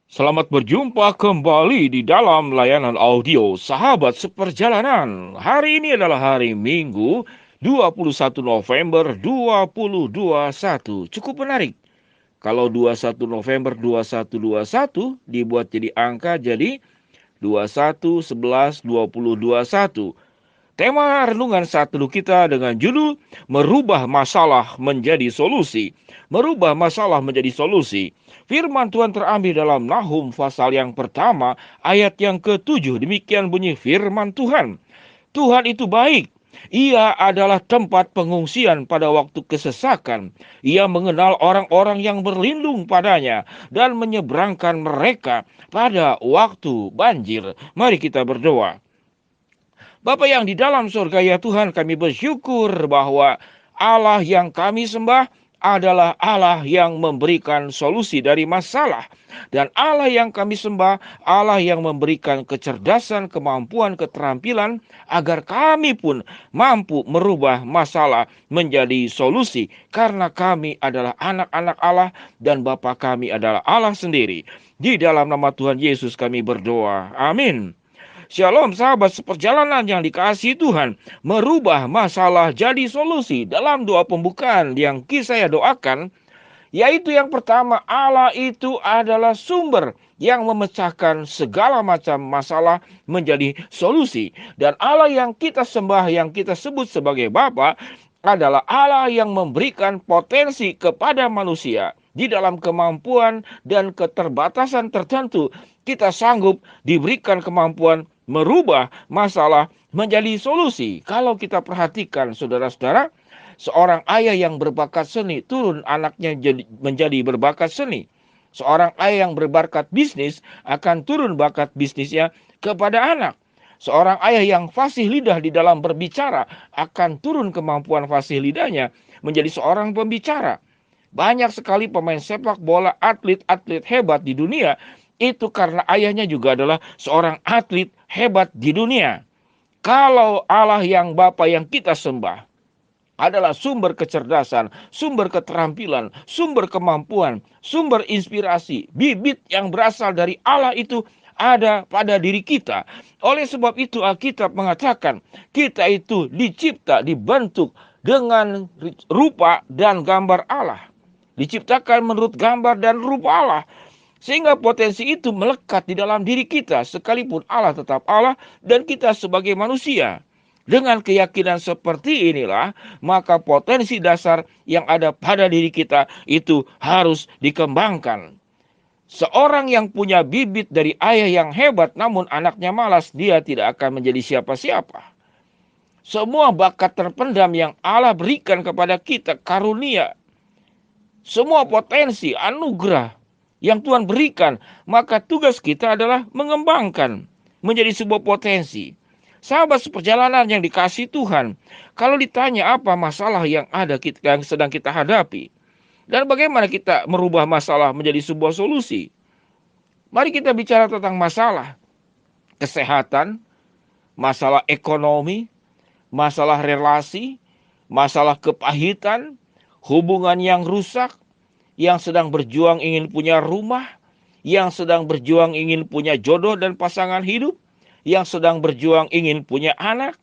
Selamat berjumpa kembali di dalam layanan audio Sahabat Seperjalanan. Hari ini adalah hari Minggu, 21 November 2021. Cukup menarik. Kalau 21 November 2121 dibuat jadi angka jadi 21 11 2021. Tema renungan saat teduh kita dengan judul Merubah Masalah Menjadi Solusi. Merubah masalah menjadi solusi. Firman Tuhan terambil dalam Nahum pasal yang pertama ayat yang ke-7. Demikian bunyi firman Tuhan. Tuhan itu baik. Ia adalah tempat pengungsian pada waktu kesesakan. Ia mengenal orang-orang yang berlindung padanya dan menyeberangkan mereka pada waktu banjir. Mari kita berdoa. Bapa yang di dalam surga, ya Tuhan, kami bersyukur bahwa Allah yang kami sembah adalah Allah yang memberikan solusi dari masalah. Dan Allah yang kami sembah, Allah yang memberikan kecerdasan, kemampuan, keterampilan, agar kami pun mampu merubah masalah menjadi solusi. Karena kami adalah anak-anak Allah dan Bapa kami adalah Allah sendiri. Di dalam nama Tuhan Yesus kami berdoa. Amin. Shalom sahabat seperjalanan yang dikasihi Tuhan. Merubah masalah jadi solusi dalam doa pembukaan yang saya doakan. Yaitu yang pertama, Allah itu adalah sumber yang memecahkan segala macam masalah menjadi solusi. Dan Allah yang kita sembah, yang kita sebut sebagai Bapa, adalah Allah yang memberikan potensi kepada manusia. Di dalam kemampuan dan keterbatasan tertentu, kita sanggup diberikan kemampuan merubah masalah menjadi solusi. Kalau kita perhatikan saudara-saudara, seorang ayah yang berbakat seni turun anaknya menjadi berbakat seni. Seorang ayah yang berbakat bisnis akan turun bakat bisnisnya kepada anak. Seorang ayah yang fasih lidah di dalam berbicara akan turun kemampuan fasih lidahnya menjadi seorang pembicara. Banyak sekali pemain sepak bola, atlet-atlet hebat di dunia itu karena ayahnya juga adalah seorang atlet hebat di dunia. Kalau Allah yang Bapa yang kita sembah adalah sumber kecerdasan, sumber keterampilan, sumber kemampuan, sumber inspirasi, bibit yang berasal dari Allah itu ada pada diri kita. Oleh sebab itu Alkitab mengatakan kita itu dicipta, dibentuk dengan rupa dan gambar Allah. Diciptakan menurut gambar dan rupa Allah. Sehingga potensi itu melekat di dalam diri kita, sekalipun Allah tetap Allah dan kita sebagai manusia. Dengan keyakinan seperti inilah, maka potensi dasar yang ada pada diri kita itu harus dikembangkan. Seorang yang punya bibit dari ayah yang hebat, namun anaknya malas, dia tidak akan menjadi siapa-siapa. Semua bakat terpendam yang Allah berikan kepada kita, karunia, semua potensi, anugerah yang Tuhan berikan, maka tugas kita adalah mengembangkan menjadi sebuah potensi. Sahabat seperjalanan yang dikasihi Tuhan, kalau ditanya apa masalah yang yang sedang kita hadapi dan bagaimana kita merubah masalah menjadi sebuah solusi, mari kita bicara tentang masalah kesehatan, masalah ekonomi, masalah relasi, masalah kepahitan, hubungan yang rusak, yang sedang berjuang ingin punya rumah, yang sedang berjuang ingin punya jodoh dan pasangan hidup, yang sedang berjuang ingin punya anak,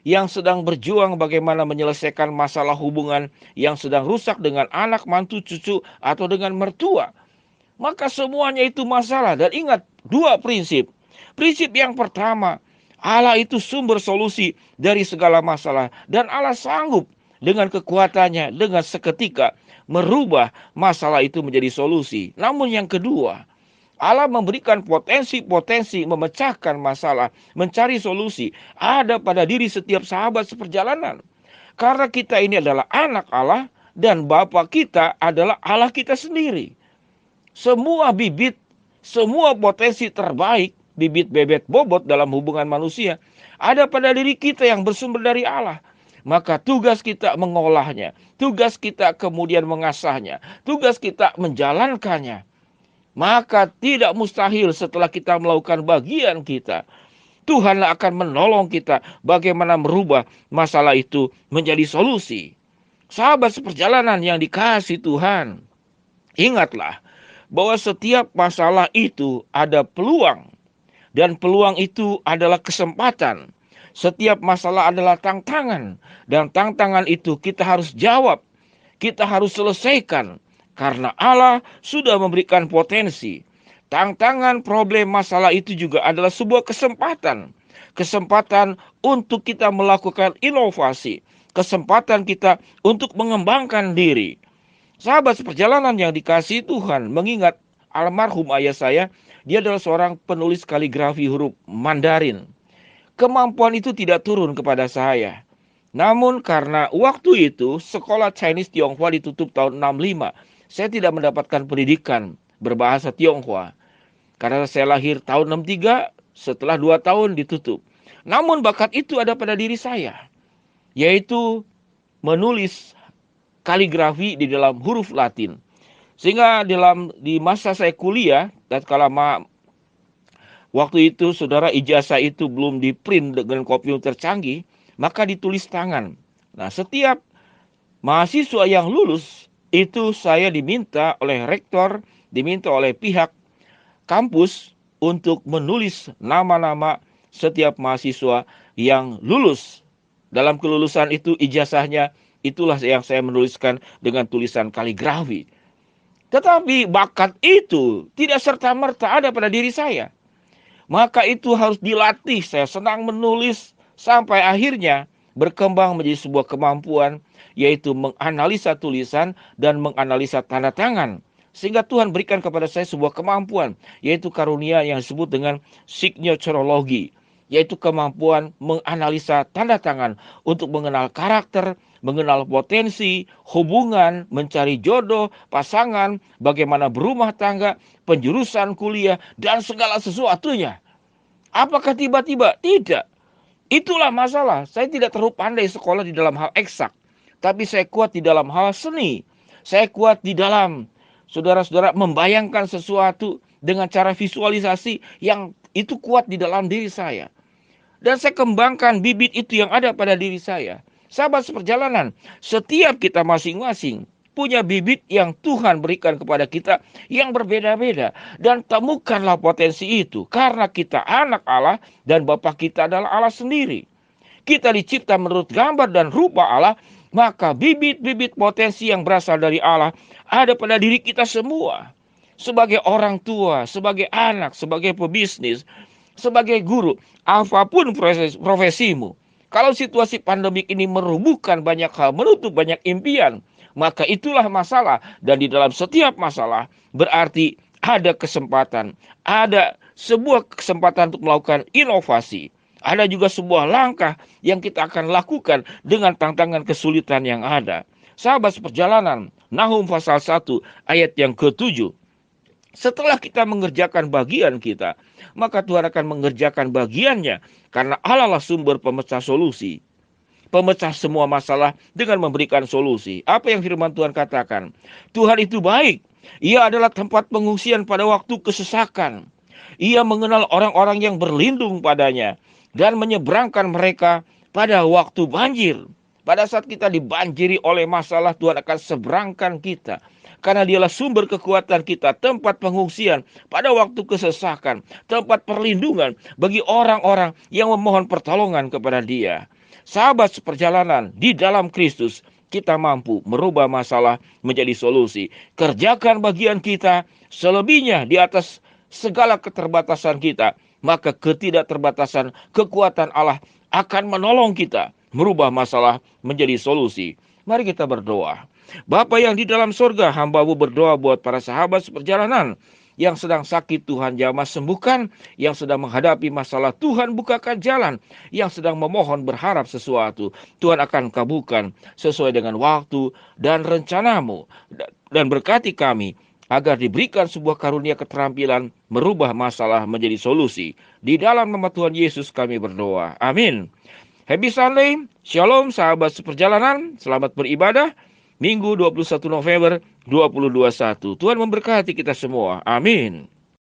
yang sedang berjuang bagaimana menyelesaikan masalah hubungan yang sedang rusak dengan anak, mantu, cucu, atau dengan mertua. Maka semuanya itu masalah. Dan ingat dua prinsip. Prinsip yang pertama, Allah itu sumber solusi dari segala masalah. Dan Allah sanggup dengan kekuatannya, dengan seketika merubah masalah itu menjadi solusi. Namun yang kedua, Allah memberikan potensi-potensi memecahkan masalah, mencari solusi ada pada diri setiap sahabat seperjalanan. Karena kita ini adalah anak Allah dan Bapa kita adalah Allah kita sendiri. Semua bibit, semua potensi terbaik, bibit bebet bobot dalam hubungan manusia ada pada diri kita yang bersumber dari Allah. Maka tugas kita mengolahnya, tugas kita kemudian mengasahnya, tugas kita menjalankannya. Maka tidak mustahil setelah kita melakukan bagian kita, Tuhan akan menolong kita bagaimana merubah masalah itu menjadi solusi. Sahabat seperjalanan yang dikasihi Tuhan, ingatlah bahwa setiap masalah itu ada peluang, dan peluang itu adalah kesempatan. Setiap masalah adalah tantangan, dan tantangan itu kita harus jawab, kita harus selesaikan, karena Allah sudah memberikan potensi. Tantangan, problem, masalah itu juga adalah sebuah kesempatan. Kesempatan untuk kita melakukan inovasi, kesempatan kita untuk mengembangkan diri. Sahabat seperjalanan yang dikasihi Tuhan, mengingat almarhum ayah saya, dia adalah seorang penulis kaligrafi huruf Mandarin. Kemampuan itu tidak turun kepada saya. Namun karena waktu itu sekolah Chinese Tionghoa ditutup tahun 65, saya tidak mendapatkan pendidikan berbahasa Tionghoa. Karena saya lahir tahun 63, setelah 2 tahun ditutup. Namun bakat itu ada pada diri saya, yaitu menulis kaligrafi di dalam huruf Latin. Sehingga di masa saya kuliah, tatkala waktu itu saudara ijazah itu belum di print dengan komputer canggih, maka ditulis tangan. Nah, setiap mahasiswa yang lulus itu saya diminta oleh rektor, diminta oleh pihak kampus untuk menulis nama-nama setiap mahasiswa yang lulus. Dalam kelulusan itu ijazahnya, itulah yang saya menuliskan dengan tulisan kaligrafi. Tetapi bakat itu tidak serta-merta ada pada diri saya. Maka itu harus dilatih. Saya senang menulis sampai akhirnya berkembang menjadi sebuah kemampuan, yaitu menganalisa tulisan dan menganalisa tanda tangan. Sehingga Tuhan berikan kepada saya sebuah kemampuan, yaitu karunia yang disebut dengan signaturologi, yaitu kemampuan menganalisa tanda tangan untuk mengenal karakter, mengenal potensi, hubungan, mencari jodoh, pasangan, bagaimana berumah tangga, penjurusan kuliah, dan segala sesuatunya. Apakah tiba-tiba? Tidak. Itulah masalah. Saya tidak terlalu pandai sekolah di dalam hal eksak, tapi saya kuat di dalam hal seni. Saya kuat di dalam, saudara-saudara, membayangkan sesuatu dengan cara visualisasi yang itu kuat di dalam diri saya. Dan saya kembangkan bibit itu yang ada pada diri saya. Sahabat seperjalanan, setiap kita masing-masing punya bibit yang Tuhan berikan kepada kita yang berbeda-beda. Dan temukanlah potensi itu. Karena kita anak Allah dan Bapa kita adalah Allah sendiri. Kita dicipta menurut gambar dan rupa Allah. Maka bibit-bibit potensi yang berasal dari Allah ada pada diri kita semua. Sebagai orang tua, sebagai anak, sebagai pebisnis, sebagai guru, apapun profesimu. Kalau situasi pandemik ini merubuhkan banyak hal, menutup banyak impian, maka itulah masalah. Dan di dalam setiap masalah berarti ada kesempatan. Ada sebuah kesempatan untuk melakukan inovasi. Ada juga sebuah langkah yang kita akan lakukan dengan tantangan kesulitan yang ada. Sahabat seperjalanan, Nahum pasal 1 ayat yang ke-7. Setelah kita mengerjakan bagian kita, maka Tuhan akan mengerjakan bagiannya. Karena Allah lah sumber pemecah solusi. Pemecah semua masalah dengan memberikan solusi. Apa yang firman Tuhan katakan? Tuhan itu baik. Ia adalah tempat pengungsian pada waktu kesesakan. Ia mengenal orang-orang yang berlindung padanya dan menyeberangkan mereka pada waktu banjir. Pada saat kita dibanjiri oleh masalah, Tuhan akan seberangkan kita. Karena dialah sumber kekuatan kita, tempat pengungsian pada waktu kesesakan, tempat perlindungan bagi orang-orang yang memohon pertolongan kepada Dia. Sahabat seperjalanan, di dalam Kristus kita mampu merubah masalah menjadi solusi. Kerjakan bagian kita, selebihnya di atas segala keterbatasan kita, maka ketidakterbatasan kekuatan Allah akan menolong kita merubah masalah menjadi solusi. Mari kita berdoa. Bapa yang di dalam surga, hamba-Mu berdoa buat para sahabat seperjalanan yang sedang sakit, Tuhan jamah sembuhkan, yang sedang menghadapi masalah, Tuhan bukakan jalan, yang sedang memohon berharap sesuatu, Tuhan akan kabulkan sesuai dengan waktu dan rencana-Mu. Dan berkati kami agar diberikan sebuah karunia keterampilan merubah masalah menjadi solusi. Di dalam nama Tuhan Yesus kami berdoa. Amin. Happy Sunday, Shalom sahabat seperjalanan, selamat beribadah. Minggu 21 November 2021. Tuhan memberkati kita semua. Amin.